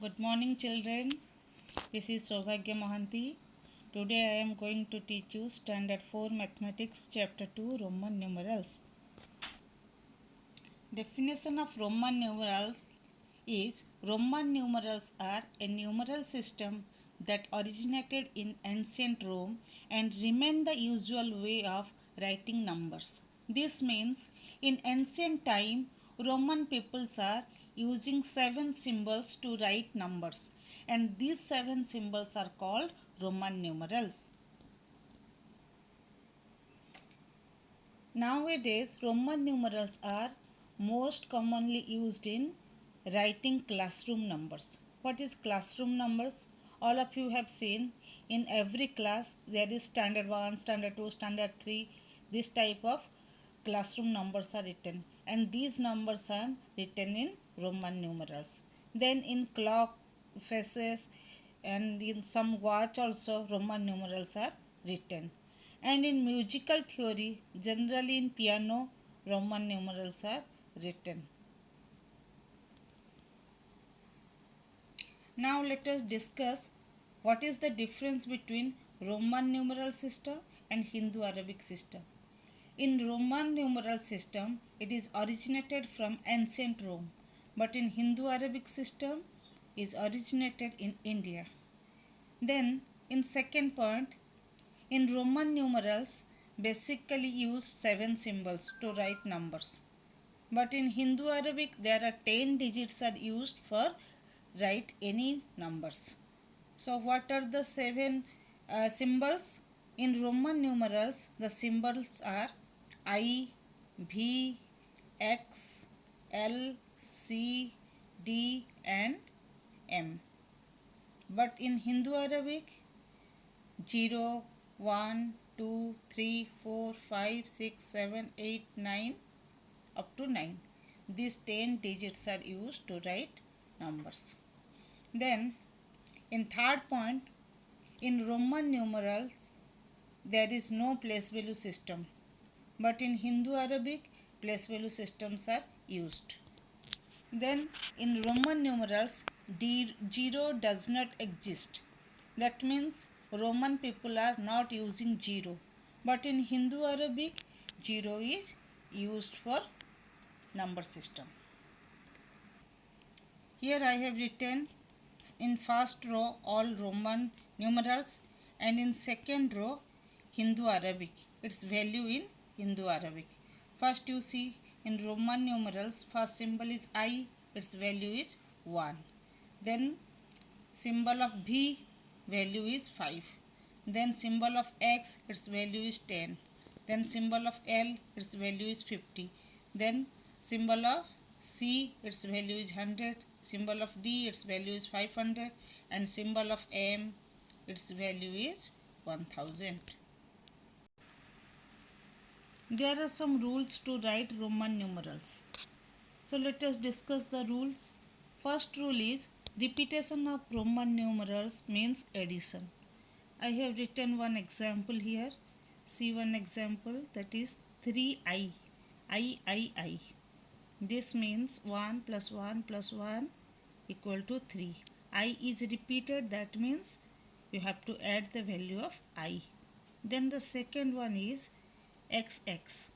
Good morning, children. This is Saubhagya Mohanty. Today I am going to teach you Standard 4 Mathematics Chapter 2 Roman Numerals. Definition of Roman numerals is Roman numerals are a numeral system that originated in ancient Rome and remain the usual way of writing numbers. This means in ancient time Roman peoples are using 7 symbols to write numbers, and these 7 symbols are called Roman numerals. Nowadays, Roman numerals are most commonly used in writing classroom numbers. What is classroom numbers? All of you have seen in every class there is standard 1, standard 2, standard 3. This type of classroom numbers are written, and these numbers are written in Roman numerals. Then in clock faces and in some watch also Roman numerals are written. And in musical theory, generally in piano, Roman numerals are written. Now let us discuss what is the difference between Roman numeral system and Hindu Arabic system. In Roman numeral system, it is originated from ancient Rome, but in Hindu Arabic system is originated in India. Then in second point, in Roman numerals basically use 7 symbols to write numbers. But in Hindu Arabic there are 10 digits are used for write any numbers. So what are the 7 symbols? In Roman numerals the symbols are I, V, X, L, C, D and M. But in Hindu Arabic 0, 1, 2, 3, 4, 5, 6, 7, 8, 9 up to 9. These 10 digits are used to write numbers. Then in third point, in Roman numerals there is no place value system, but in Hindu Arabic place value systems are used. Then in Roman numerals 0 does not exist. That means Roman people are not using 0. But in Hindu Arabic 0 is used for number system. Here I have written in first row all Roman numerals and in second row Hindu Arabic. Its value in Hindu Arabic. First you see in Roman numerals first symbol is I, its value is 1. Then symbol of V, value is 5. Then symbol of X, its value is 10. Then symbol of L, its value is 50. Then symbol of C, its value is 100. Symbol of D, its value is 500. And symbol of M, its value is 1000. There are some rules to write Roman numerals. So let us discuss the rules. First rule is repetition of Roman numerals means addition. I have written one example here. See one example, that is 3i. I. This means 1 plus 1 plus 1 equal to 3. I is repeated, that means you have to add the value of I. Then the second one is XX.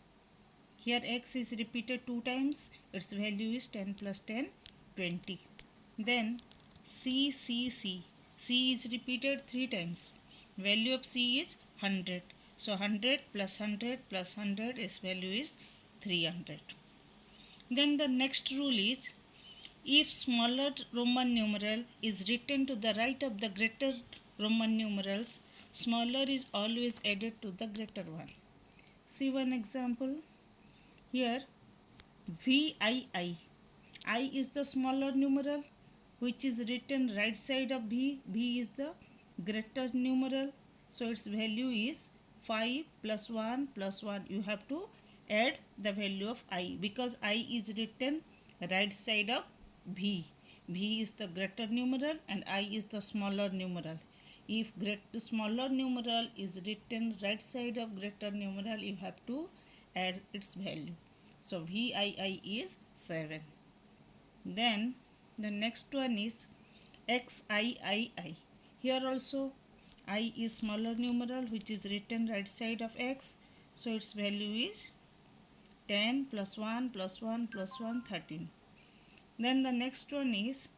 Here x is repeated 2 times, its value is 10 plus 10, 20. Then C. C is repeated 3 times. Value of C is 100. So 100 plus 100 plus 100, its value is 300. Then the next rule is if smaller Roman numeral is written to the right of the greater Roman numerals, smaller is always added to the greater one. See one example. Here VII. I is the smaller numeral which is written right side of V. V is the greater numeral. So its value is 5 plus 1 plus 1. You have to add the value of I because I is written right side of V. V is the greater numeral and I is the smaller numeral. If smaller numeral is written right side of greater numeral, you have to add its value. So VII is 7. Then the next one is xii. Here also I is smaller numeral which is written right side of x, so its value is 10 plus 1 plus 1 plus 1 13. Then the next one is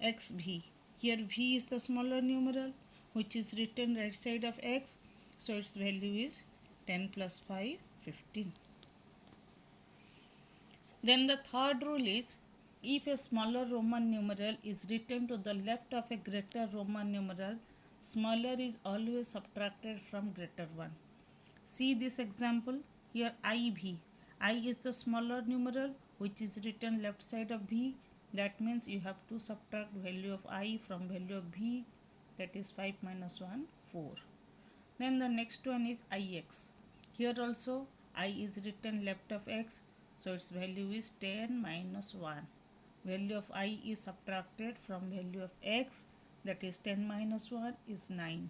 xv. Here v is the smaller numeral which is written right side of x, so its value is 10 plus 5 15. Then the third rule is, if a smaller Roman numeral is written to the left of a greater Roman numeral, smaller is always subtracted from greater one. See this example. Here IV. I is the smaller numeral which is written left side of V. That means you have to subtract value of I from value of V, that is 5 minus 1 4. Then the next one is Ix. Here also I is written left of x, so its value is 10 minus 1. Value of I is subtracted from value of x, that is 10 minus 1 is 9.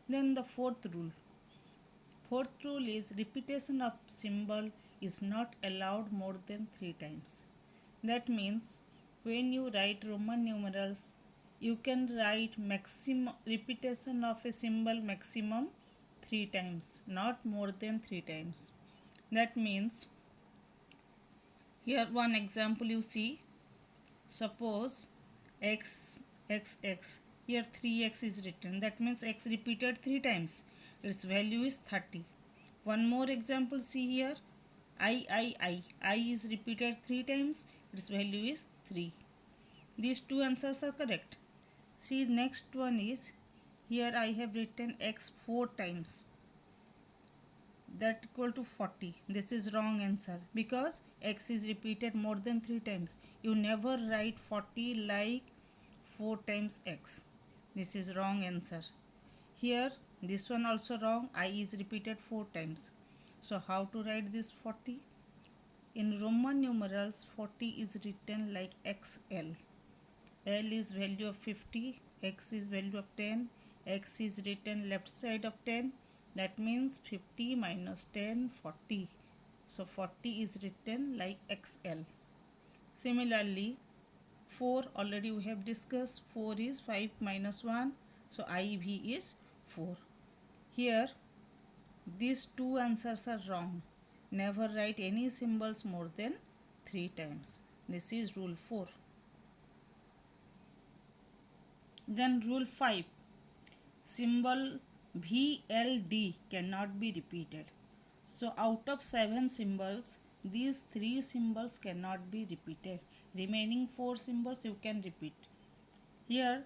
Then the fourth rule. Fourth rule is repetition of symbol is not allowed more than 3 times. That means when you write Roman numerals, you can write maximum repetition of a symbol maximum 3 times, not more than 3 times. That means here one example you see. Suppose x x x, here 3x is written, that means x repeated 3 times, its value is 30. One more example, see here, I is repeated 3 times, its value is 3. These two answers are correct. See, next one is, here I have written x 4 times, that equal to 40. This is wrong answer because x is repeated more than 3 times. You never write 40 like 4 times x. This is wrong answer. Here this one also wrong. I is repeated 4 times. So how to write this 40? In Roman numerals 40 is written like XL. L is value of 50, x is value of 10, x is written left side of 10, that means 50 minus 10 40. So 40 is written like XL. Similarly 4 already we have discussed, 4 is 5 minus 1, so IV is 4. Here these two answers are wrong. Never write any symbols more than 3 times. This is rule 4. Then rule 5. Symbol VLD cannot be repeated. So out of 7 symbols, these 3 symbols cannot be repeated. Remaining 4 symbols you can repeat. Here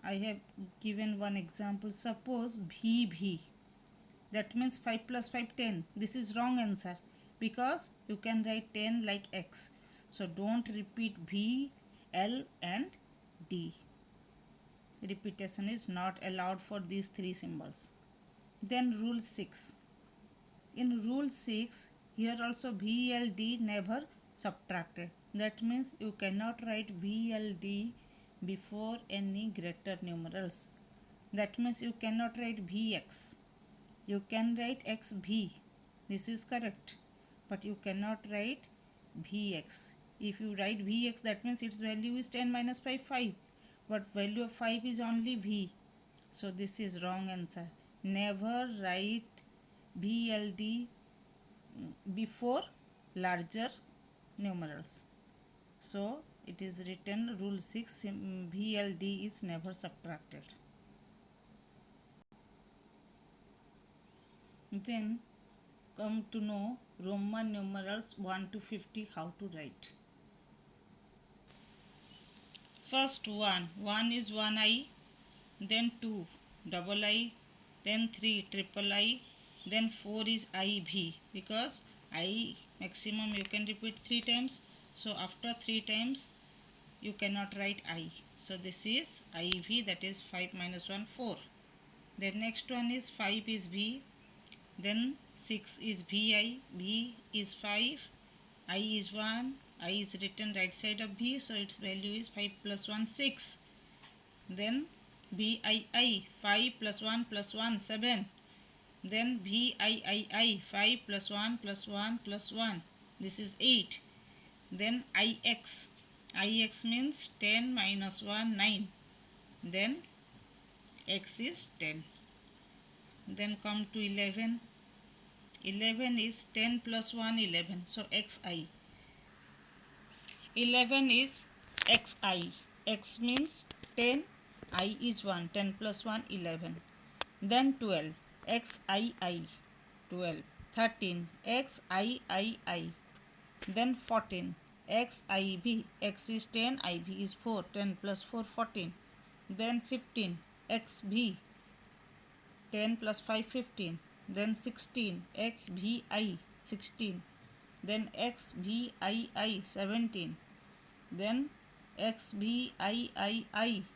I have given one example. Suppose VV. That means 5 plus 5 10. This is wrong answer because you can write 10 like X. So don't repeat V, L and D. Repetition is not allowed for these 3 symbols. Then rule 6. In rule 6, here also VLD never subtracted. That means you cannot write VLD before any greater numerals. That means you cannot write VX. You can write XV. This is correct. But you cannot write VX. If you write VX, that means its value is 10 minus 5, 5. But value of 5 is only V. So this is wrong answer. Never write VLD before larger numerals. So it is written rule 6, VLD is never subtracted. Then come to know Roman numerals 1 to 50 how to write. First 1 is 1I, then 2 double I, then 3 triple I, then 4 is IV because I maximum you can repeat 3 times. So after 3 times you cannot write I. So this is IV, that is 5 minus 1 4. Then next one is 5 is V, then 6 is VI, V is 5, I is 1, I is written right side of V, so its value is 5 plus 1 6. Then VII, 5 plus 1 plus 1 7. Then VIII, 5 plus 1 plus 1 plus 1, this is 8. Then IX, Ix means 10 minus 1, 9. Then x is 10. Then come to 11. 11 is 10 plus 1, 11. So xi. 11 is xi. X means 10. I is 1. 10 plus 1, 11. Then 12. xii. 12. 13. xii. Then 14. xib. X is 10. Ib is 4. 10 plus 4, 14. Then 15. xb. 10 plus 5, 15. Then 16. xvi. 16. Then xvii. 17. Then xbii.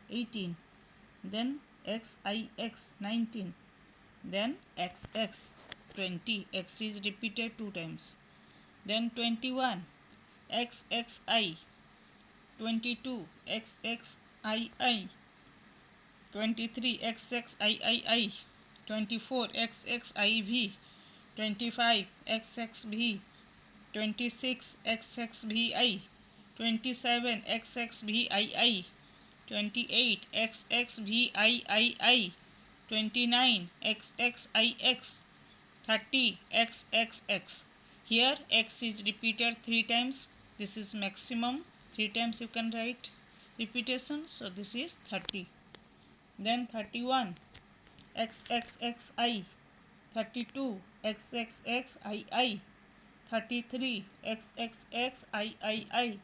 18. Then xix. 19. Then xx. 20. X is repeated 2 times. Then 21. xxi. 22. xxii. 23. xxiii. 24. xxiv. 25. xxv. 26. xxvi. 27. xxvii. 28. xxvii. 29. xxix. 30. xxx. Here x is repeated 3 times. This is maximum. 3 times you can write repetition. So this is 30. Then 31. xxxi. 32. xxxii. 33. xxxiii.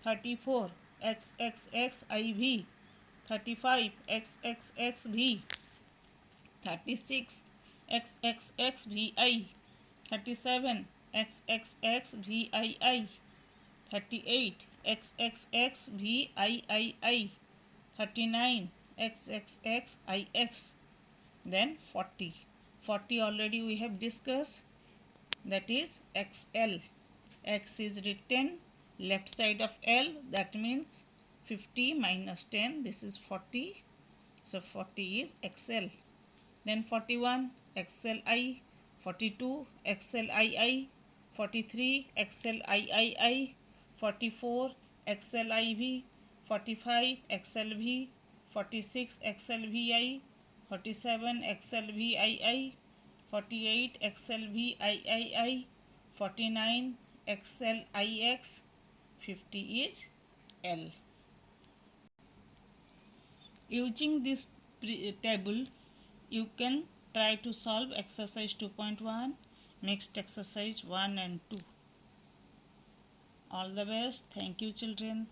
34. xxxiv. 35. xxxv. 36. xxxvi. 37. xxxvii. 38. xxxvii. 39. xxxix. Then 40. 40 already we have discussed, that is xl. X is written left side of L, that means 50 minus 10, this is 40. So 40 is xl. Then 41 xli. 42 xlii. 43 xliii. 44 xliv. 45 xlv. 46 xlvi. 47 xlvii. 48 xlviii. 49 xlix. 50 is L. Using this table, you can try to solve exercise 2.1, mixed exercise 1 and 2. All the best. Thank you, children.